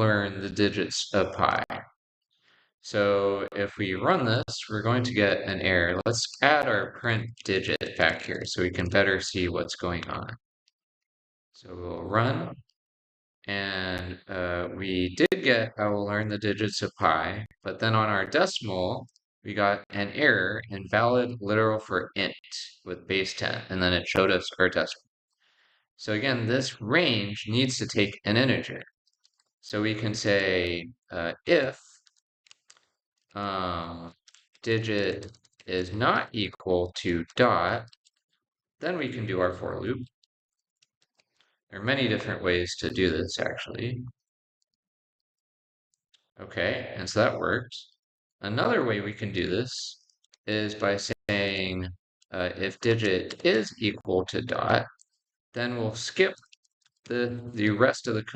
learn the digits of pi. So if we run this, we're going to get an error. Let's add our print digit back here so we can better see what's going on. So we'll run, and we did get, I will learn the digits of pi, but then on our decimal, we got an error, invalid literal for int with base 10, and then it showed us our decimal. So again, this range needs to take an integer. So we can say if digit is not equal to dot, then we can do our for loop. There are many different ways to do this, actually. Okay, and so that works. Another way we can do this is by saying if digit is equal to dot, then we'll skip the rest of the